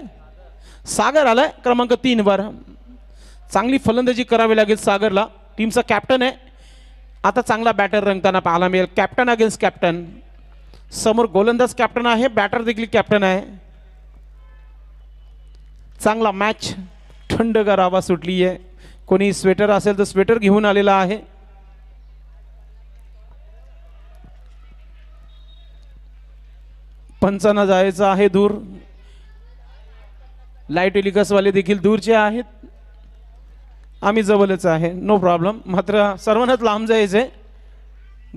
सागर आलाय क्रमांक 3 वर. चांगली फलंदाजी करावी लागेल सागरला. टीमचा कॅप्टन आहे. आता चांगला बॅटर रंगताना पाहायला मिळेल. Captain against captain. समोर गोलंदाज कॅप्टन आहे, बॅटर देखील कॅप्टन आहे. चांगला मॅच. थंडगार हवा सुटली आहे. कोणी स्वेटर असेल तर स्वेटर घेऊन आलेला आहे. पंचांना जायचं आहे दूर. लाईट टेलिकास्टवाले देखील दूरचे आहेत. आम्ही जवळच आहे, नो प्रॉब्लेम. मात्र सर्वांनाच लांब जायचंय.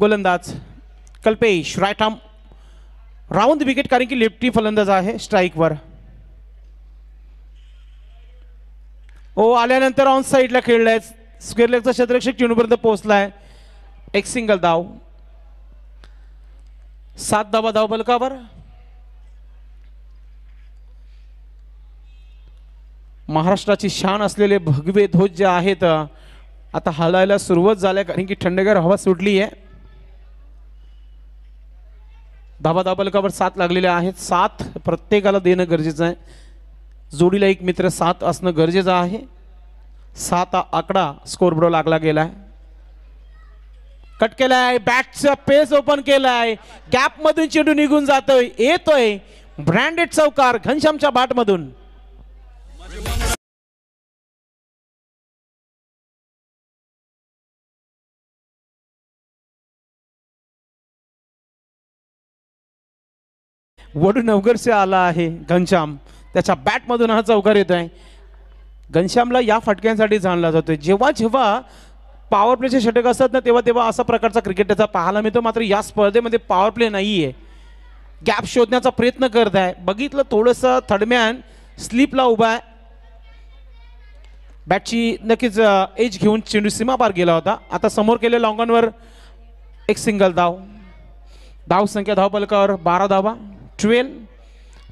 गोलंदाज Kalpesh right arm round wicket, कारण की लेफ्टी फलंदाज आहे स्ट्राईकवर. ओ आल्यानंतर ऑन साईडला खेळलाय. स्क्वेअर लेगचा क्षेत्ररक्षक चेंडूपर्यंत पोहोचलाय. एक सिंगल धाव. 7 धावा धाव फलकावर. महाराष्ट्राची शान असलेले भगवे ध्वज जे आहेत आता हलायला सुरुवात झाल्या, कारण की थंडगार हवा सुटली आहे. धावा धाव फलकावर 7 लागलेले आहेत. 7 प्रत्येकाला देणं गरजेचं आहे. जोडीला एक मित्र 7 असणं गरजेचं आहे. 7 आकडा स्कोरबोर्ड लागला गेलाय. कट केलाय. बॅटचा पेस ओपन केलाय. गॅप मधून चेंडू निघून जातोय. येतोय ब्रँडेड चौकार घनश्यामच्या बॅट मधून. वडूनगर से आला आहे घनश्याम, त्याच्या बॅटमधून हा चौकार येतो आहे. घनश्यामला या फटक्यांसाठी जाणला जातोय. जेव्हा जेव्हा पॉवर प्लेचे षटक असतात ना तेव्हा तेव्हा असा प्रकारचा क्रिकेट त्याचा पाहायला मिळतो. मात्र या स्पर्धेमध्ये पॉवर प्ले नाही आहे. गॅप शोधण्याचा प्रयत्न करत आहे. बघितलं थोडंसं थर्डमॅन स्लीपला उभा आहे. बॅटची नक्कीच एज घेऊन चेंडू सीमा पार गेला होता. आता समोर केले लॉंगॉनवर एक सिंगल धाव. धाव संख्या धावफलकावर 12 धावा 12.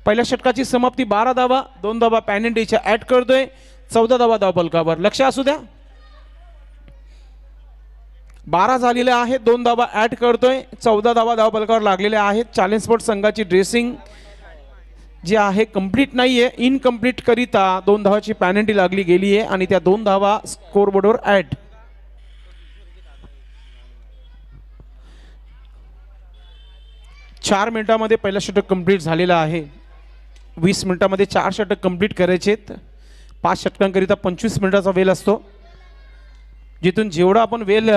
पहिल्या षटकाची समाप्ती 12 धावा, 2 धावा पॅनल्टीच्या ऍड करतोय. 14 धावा धावफलकावर. लक्ष असू द्या 12 झालेले आहेत, 2 धावा ऍड करतोय. 14 धावा धावफलकावर लागलेल्या आहेत. चॅलेंज स्पोर्ट संघाची ड्रेसिंग जी आहे कंप्लीट नाहीये. इनकम्प्लीट करिता 2 धावाची पॅनल्टी लागली गेली आहे आणि त्या 2 धावा स्कोरबोर्डवर ऍड. चार मिनिटांमध्ये पहिला षटक कंप्लीट झालेला आहे. 20 मिनिटांमध्ये 4 षटक कंप्लीट करायचे आहेत. 5 षटकांकरिता 25 मिनिटाचा वेळ असतो. जिथून जेवढा आपण वेळ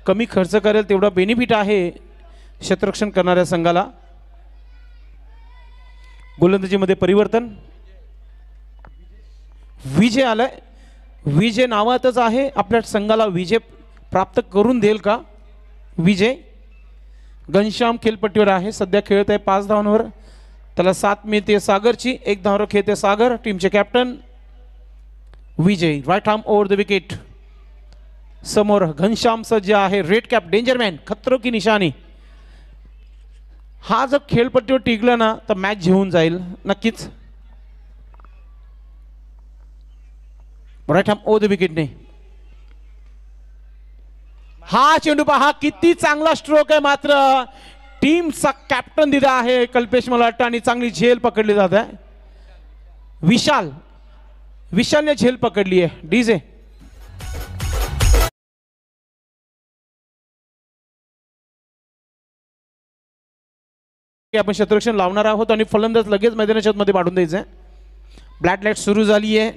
कमी खर्च करेल तेवढा बेनिफिट आहे क्षेत्ररक्षण करणाऱ्या संघाला. गोलंदाजीमध्ये परिवर्तन. विजय आलाय. विजय नावातच आहे. आपल्या संघाला विजय प्राप्त करून देईल का विजय? घनश्याम खेळपट्टीवर आहे. सध्या खेळत आहे 5 धावांवर. त्याला 7 मिळते सागरची. 1 धावांवर खेळते सागर. टीमचे captain Vijay. Right arm over the wicket. समोर घनश्याम सज्ज आहे. रेड कॅप डेंजरमॅन, खतरो की निशानी. हा जर खेळपट्टीवर टिकला ना तर मॅच जिंकून जाईल नक्कीच. राईट आर्म ओव्हर द विकेटने हा चेंडू पहा किती चांगला स्ट्रोक आहे. मात्र टीमचा कॅप्टन दिला आहे कल्पेश मला वाटतं आणि चांगली झेल पकडली जात आहे. विशालने झेल पकडली आहे. डीजे आपण क्षेत्ररक्षण लावणार आहोत आणि फलंदाज लगेच मैदानाच्या मध्ये पाडून द्यायचं. ब्लॅक लाईट सुरू झाली आहे.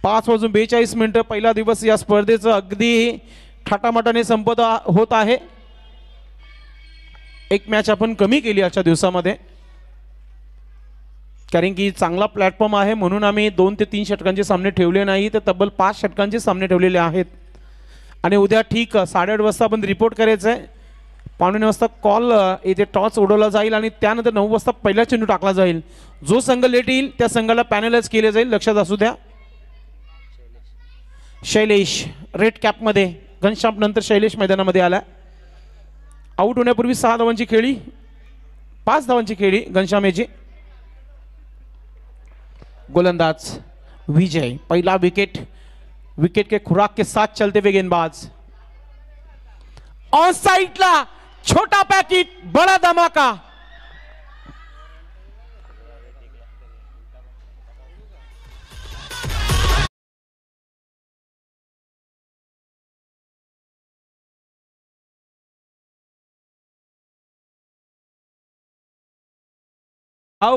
5:42 पहिला दिवस या स्पर्धेचं अगदी थाटामाटाने संपत होत आहे. एक मॅच आपण कमी केली आजच्या दिवसामध्ये कारण की चांगला प्लॅटफॉर्म आहे म्हणून आम्ही 2 ते 3 षटकांचे सामने ठेवले नाही तर तब्बल 5 षटकांचे सामने ठेवलेले आहेत. आणि उद्या ठीक 8:30 वाजता आपण रिपोर्ट करायचं आहे. 9:15 वाजता कॉल इथे टॉस उडवला जाईल आणि त्यानंतर 9 वाजता पहिला चेंडू टाकला जाईल. जो संघ लेट येईल त्या संघाला पॅनलाइज केले जाईल. लक्षात असू द्या. शैलेश रेड कॅपमध्ये. घनश्याम नंतर शैलेश मैदानामध्ये आला. आउट होण्यापूर्वी 6 धावांची खेळी, 5 धावांची खेळी घनश्याम याची. गोलंदाज विजय. पहला विकेट. विकेट के खुराक के साथ चलते हुए गेंदबाज. ऑन साइड ला छोटा पैकेट बड़ा धमाका.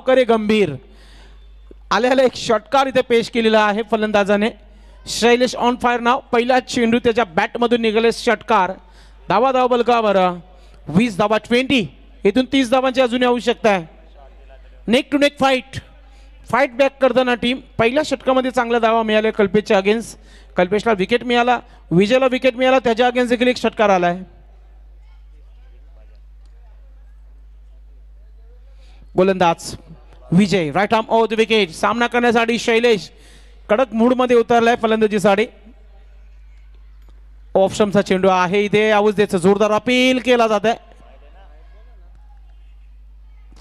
करे गंभीर आलेला एक षटकार इथे पेश केलेला आहे फलंदाजाने. शैलेश ऑन फायर नाव. पहिला चेंडू त्याच्या बॅटमधून निघाले षटकार. धावा धावफलकावर 20 धावा 20. इथून 30 धावांची अजून आवश्यकता आहे. Neck to neck fight back करताना टीम. पहिल्या षटकामध्ये चांगल्या धावा मिळाल्या कल्पेशच्या अगेन्स्ट. कल्पेशला विकेट मिळाला, विजयला विकेट मिळाला, त्याच्या अगेन्स्ट देखील एक षटकार आलाय. गोलंदाज Vijay. Right arm over the wicket. सामना करण्यासाठी शैलेश कडक मूड मध्ये उतरलाय फलंदाजीसाठी. ऑप्शनचा चेंडू आहे इथे. आवाज जोरदार अपील केला जात आहे.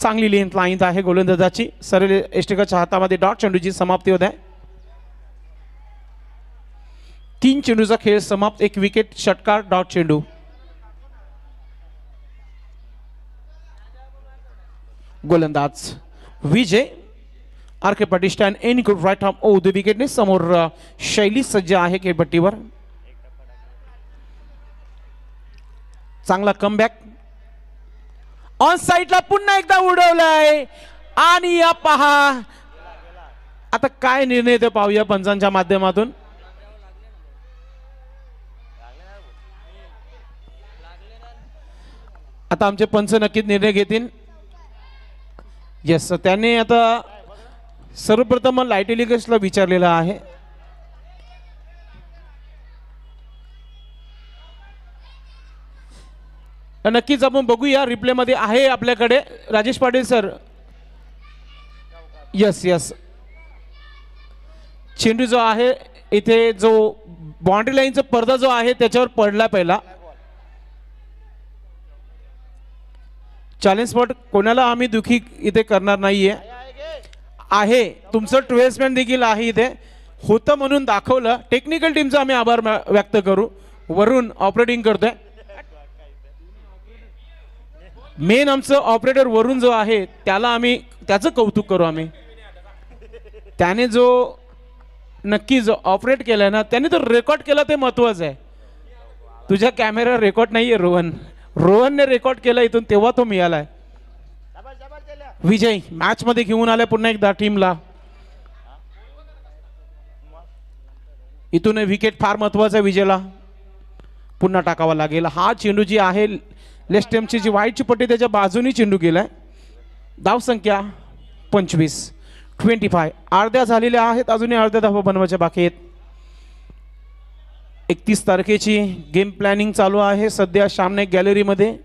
चांगली लेंथ लाईन आहे गोलंदाजाची. सरळ एष्टिकाच्या हातामध्ये डॉट चेंडूची समाप्ती होत आहे. 3 चेंडूचा खेळ समाप्त. 1 विकेट, षटकार, डॉट चेंडू. गोलंदाज विजय. आरके पाटिस्तान एन गुड राईट आर्म ओव्हर द विकेटने. समोर शैली सज्ज आहे खेळपट्टीवर. चांगला कमबॅक. ऑन साइडला पुन्हा एकदा उडवलाय आणि या पहा आता काय निर्णय ते पाहूया पंचांच्या माध्यमातून. आता आमचे पंच नक्कीच निर्णय घेतील. येस, त्याने आता सर्वप्रथम लाईट एलिगेन्सला विचारलेलं आहे. नक्कीच आपण बघूया रिप्ले मध्ये आहे आपल्याकडे Rajesh Patil sir. Yes yes, चेंडू जो आहे इथे जो बाउंड्री लाईनचा पडदा जो आहे त्याच्यावर पडला पहिला. चॅलेंज स्पॉट कोणाला आम्ही दुखी इथे करणार नाहीये. आहे तुमचं ट्वेल्समॅन देखील आहे इथे होतं म्हणून दाखवलं. टेक्निकल टीमचा आम्ही आभार व्यक्त करू. वरून ऑपरेटिंग करतोय. मेन आमचं ऑपरेटर वरून जो आहे त्याला आम्ही त्याचं कौतुक करू. आम्ही त्याने जो नक्की जो ऑपरेट केलाय ना त्याने तो रेकॉर्ड केला ते महत्वाचं आहे. तुझ्या कॅमेरा रेकॉर्ड नाहीये रोहन. रोहनने रेकॉर्ड केला इथून तेव्हा तो मिळालाय. विजय मॅच मध्ये घेऊन आलाय पुन्हा एकदा टीमला. इथून विकेट फार महत्वाचा आहे विजयला. पुन्हा टाकावा लागेल. हा चेंडू जी आहे लेफ्ट स्टंपची जी व्हाईटची पट्टी त्याच्या बाजूनी चेंडू गेलाय. धाव संख्या 25 अर्ध्या झालेल्या आहेत. अजूनही अर्ध्या धावा बनवायच्या बाकी आहेत. 31 तारखेची गेम प्लॅनिंग चालू आहे सध्या श्यामनाईक गॅलरीमध्ये.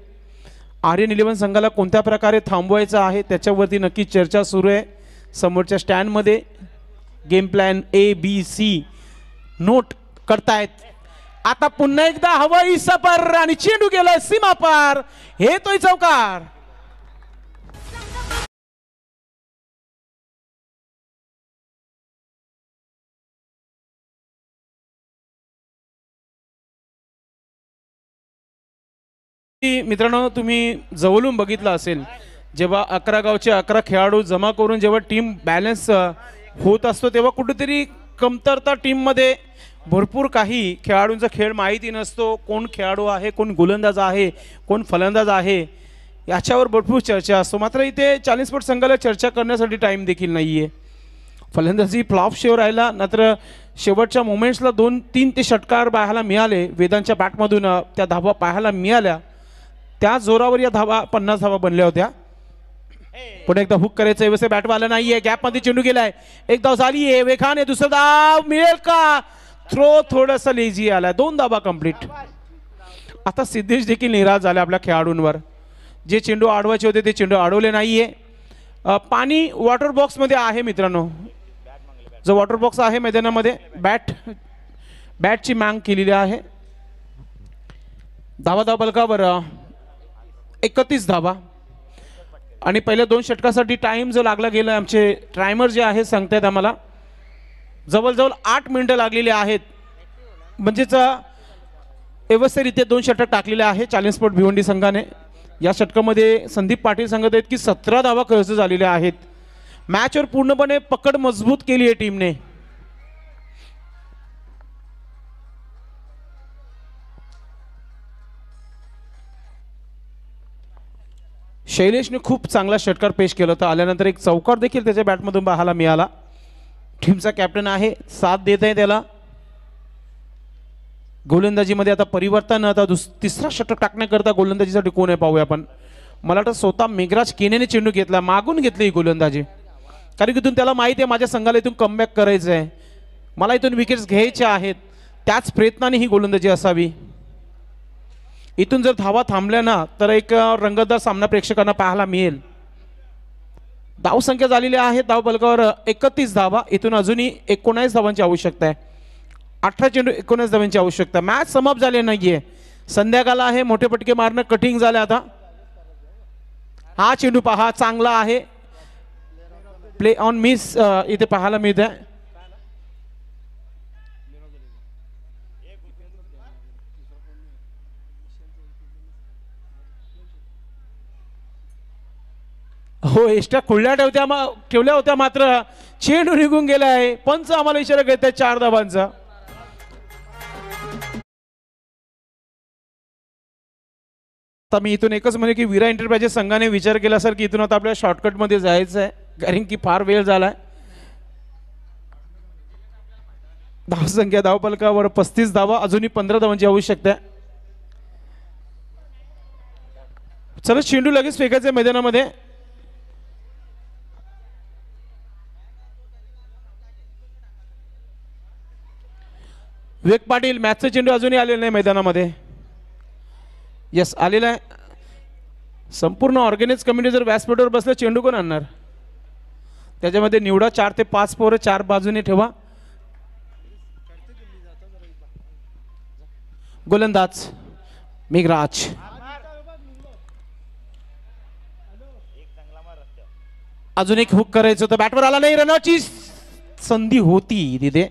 आर्यन 11 संघाला कोणत्या प्रकारे थांबवायचं आहे त्याच्यावरती नक्की चर्चा सुरू आहे. समोरच्या स्टँडमध्ये गेम प्लॅन ABC नोट करतायत. आता पुन्हा एकदा हवाई सफर आणि चेंडू गेलाय सीमा पार. हे तोय चौकार. मित्रांनो तुम्ही जवळून बघितलं असेल जेव्हा 11 गावचे 11 खेळाडू जमा करून जेव्हा टीम बॅलन्स होत असतो तेव्हा कुठेतरी कमतरता टीममध्ये भरपूर काही खेळाडूंचा खेळ माहिती नसतो. कोण खेळाडू आहे, कोण गोलंदाज आहे, कोण फलंदाज आहे याच्यावर भरपूर चर्चा असतो. मात्र इथे 40 स्पॉट संघाला चर्चा करण्यासाठी टाईम देखील नाही आहे. फलंदाजी फ्लॉप शेव राहिला. नंतर शेवटच्या मोमेंट्सला 2-3 ते षटकार पाहायला मिळाले. वेदांच्या बॅटमधून त्या धावा पाहायला मिळाल्या. त्या जोरावर या धावा 50 धावा बनल्या होत्या. पुढे एकदा हुक करायचं व्यवस्थित बॅटवाला नाहीये. गॅपमध्ये चेंडू गेलाय. एक धाव झाली आहे. वेखाने दुसरा धाव मिळेल का. थ्रो थोडासा लेझी आलाय. 2 धावा कंप्लीट. आता सिद्धेश देखील निराश झाले आपल्या खेळाडूंवर. जे चेंडू अडवायचे होते ते चेंडू अडवले नाहीये. पाणी वॉटर बॉक्स मध्ये आहे मित्रांनो. जो वॉटर बॉक्स आहे मैदानामध्ये बॅटची मांग केलेली आहे. धावा बलकावर 31 धावा आणि पहिल्या 2 षटकासाठी टाइम जो लागला गेला. आमचे टायमर जे आहे सांगतायत आम्हाला जवळजवळ 8 मिनिटं लागलेली आहेत. म्हणजेच व्यवस्थितरित्या 2 षटक टाकलेले आहे 40 स्पॉट भिवंडी संघाने. या षटकामध्ये संदीप पाटील सांगत आहेत की 17 धावा खर्च झालेल्या आहेत. मॅचवर पूर्णपणे पकड मजबूत केली आहे टीमने. शैलेशने खूप चांगला षटकार पेश केला होता. आल्यानंतर एक चौकार देखील त्याच्या बॅटमधून पाहायला मिळाला. टीमचा कॅप्टन आहे साथ देत आहे त्याला. गोलंदाजीमध्ये आता परिवर्तन. आता तिसरा षटक टाकण्याकरता गोलंदाजीसाठी कोण आहे पाहूया आपण. मला वाटतं स्वतः मेघराज केनेने चेंडू घेतला. मागून घेतली ही गोलंदाजी. कारण की इथून त्याला माहिती आहे माझ्या संघाला इथून कमबॅक करायचं आहे. मला इथून विकेट्स घ्यायच्या आहेत. त्याच प्रयत्नाने ही गोलंदाजी असावी. इथून जर धावा थांबल्या ना तर एक रंगतदार सामना प्रेक्षकांना पाहायला मिळेल. धाव संख्या झालेली आहे धाव बलकावर 31 धावा. इथून अजूनही 19 धावांची आवश्यकता आहे. 18 चेंडू 19 धावांची आवश्यकता. मॅच समाप्त झाले नाहीये. संध्याकाळ आहे. मोठे पटके मारणं कठीण झाले आता. हा चेंडू पहा चांगला आहे. प्ले ऑन मिस इथे पाहायला मिळत आहे. हो एक्स्ट्रा खुल्या ठेवल्या होत्या मात्र चेंडू निघून गेला आहे. पंच आम्हाला इशारा घेत आहे 4 धावांचा. आता मी इथून एकच म्हणे की विरा एंटरप्राइजेस संघाने विचार केला सर की इथून आता आपल्या शॉर्टकट मध्ये जायचं आहे कारण की फार वेळ झालाय. धाव संख्या धावपलकावर 35 धावा. अजूनही 15 धावांची आवश्यकता आहे. चला चेंडू लगेच फेकायचा मैदानामध्ये. विवेक पाटील मॅचचा चेंडू अजूनही आलेला नाही मैदानामध्ये. यस आलेला आहे. संपूर्ण ऑर्गेनाइज कमिटी जर व्यासपीठावर बसलं चेंडू कोण आणणार? त्याच्यामध्ये निवडा 4 ते 5 पोरं 4 बाजूने ठेवा. गोलंदाज मेघराज. अजून एक हुक करायचं होतं, बॅटवर आला नाही. रनआउटची संधी होती तिथे.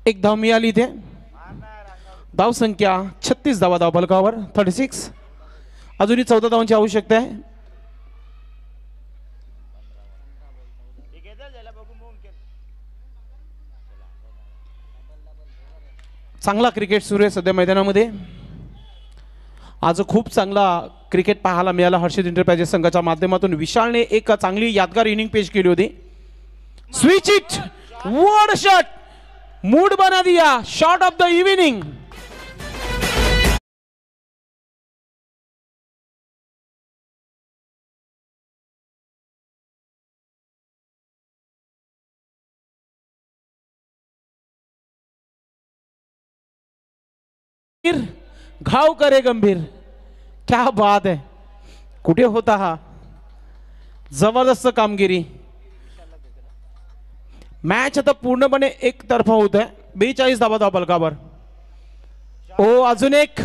एक धाव मिळाली इथे. धाव संख्या 36 धावा धाव फलकावर 36. अजूनही 14 धावांची आवश्यकता आहे. चांगला क्रिकेट सुरू आहे सध्या मैदानामध्ये. आज खूप चांगला क्रिकेट पाहायला मिळाला हर्षित एंटरप्राइजेस संघाच्या माध्यमातून. विशालने एक चांगली यादगार इनिंग पेश केली होती. Switch it, word shot, mood बना दिया, शॉट ऑफ द इव्हिनिंग. घाव करे गंभीर. क्या बात है. कुठे होता हा? जबरदस्त कामगिरी. मॅच आता पूर्णपणे एकतर्फा होत आहे. 42 धावा धाव फलकावर. ओ अजून एक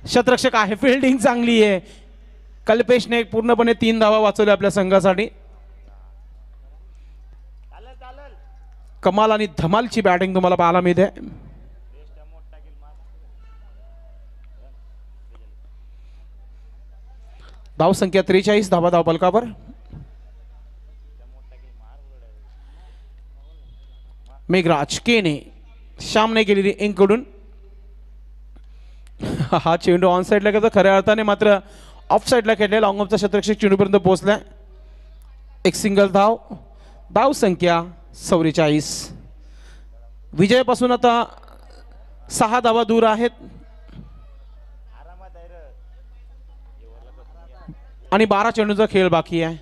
शतरक्षक आहे. फिल्डिंग चांगली आहे. कल्पेशने पूर्णपणे 3 धावा वाचवल्या आपल्या संघासाठी. कमाल आणि धमालची बॅटिंग तुम्हाला पाहायला मिळते. धाव संख्या 43 धावा धाव फलकावर. मेघराज केने श्यामने केलेली इंकडून. हा चेंडू ऑन साईडला गेला, खऱ्या अर्थाने मात्र ऑफ साईडला खेळलेला लॉंग ऑफचा शतरक्षक चेंडूपर्यंत पोहोचलाय. एक सिंगल धाव. धाव संख्या 44. विजयापासून आता 6 धावा दूर आहेत आणि 12 चेंडूचा खेळ बाकी आहे.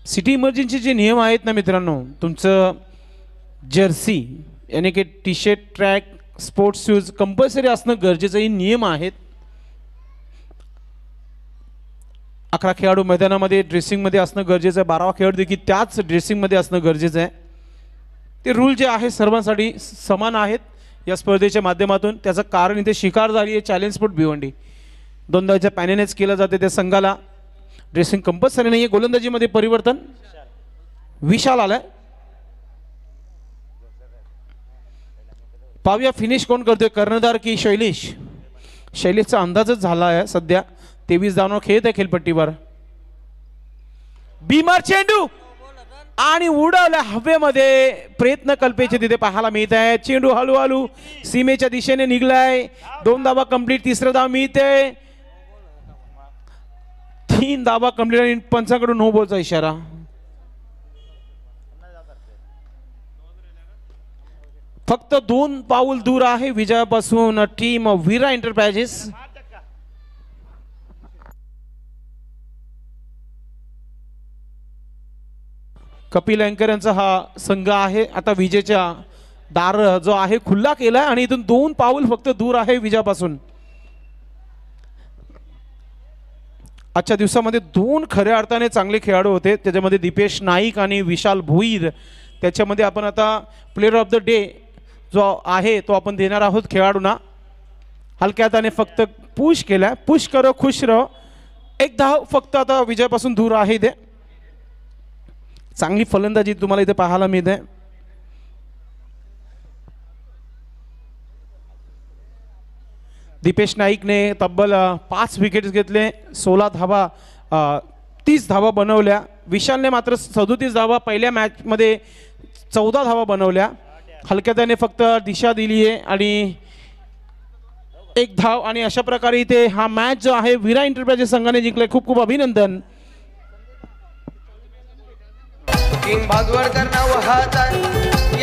सिटी इमर्जन्सी जे नियम आहेत ना मित्रांनो, तुमचं जर्सी यानी की T shirt, track, sports shoes compulsory असणं गरजेचं. हे नियम आहेत. 11 खेळाडू मैदानामध्ये ड्रेसिंगमध्ये असणं गरजेचं आहे. 12वा खेळाडू देखील त्याच ड्रेसिंगमध्ये असणं गरजेचं आहे. ते रूल जे आहे सर्वांसाठी समान आहेत या स्पर्धेच्या माध्यमातून. त्याचं कारण इथे शिकार झाली आहे चॅलेंज स्पोर्ट भिवंडी. 2 धावाच्या पॅनेनेच केलं जाते त्या संघाला. ड्रेसिंग कंपल्सरी नाही आहे. गोलंदाजीमध्ये परिवर्तन. विशाल आलाय. पाहूया फिनिश कोण करतोय, कर्णधार की शैलेश. शैलेशचा अंदाजच झाला आहे सध्या. 23 धावांवर खेळत आहे खेळपट्टीवर. बीमार चेंडू आणि उडवल्या हवेमध्ये. प्रयत्न कल्पेचे तिथे पाहायला मिळत आहे. चेंडू हळूहळू सीमेच्या दिशेने निघलाय. 2 धावा कंप्लीट. 3रा धाव मिळते. 3 धावा कंप्लीट आणि पंचाकडून नो बॉलचा इशारा. फक्त 2 पाऊल दूर आहे विजयापासून टीम वीरा एंटरप्राइजेस. कपिल अँकर यांचा हा संघ आहे. आता विजेच्या दार जो आहे खुल्ला केलाय आणि इथून 2 पाऊल फक्त दूर आहे विजयापासून. आजच्या दिवसामध्ये 2 खऱ्या अर्थाने चांगले खेळाडू होते. त्याच्यामध्ये दीपेश नाईक आणि विशाल भोईर. त्याच्यामध्ये आपण आता प्लेयर ऑफ द डे जो आहे तो आपण देणार आहोत खेळाडूंना. हलक्या हाताने फक्त पुश केलाय. पुश करो खुश रहो. 1 धाव फक्त आता विजयापासून दूर आहे इथे. चांगली फलंदाजी तुम्हाला इथे पाहायला मिळते. दीपेश नाईकने तब्बल 5 विकेट्स घेतले. 16 धावा 30 धावा बनवल्या. विशालने मात्र 37 धावा पहिल्या मॅचमध्ये 14 धावा बनवल्या. हलक्या त्याने फक्त दिशा दिली आहे आणि 1 धाव. आणि अशा प्रकारे इथे हा मॅच जो आहे वीरा एंटरप्राइजेस संघाने जिंकलाय. खूप खूप अभिनंदन. किंग भाजवडकर नाव हातात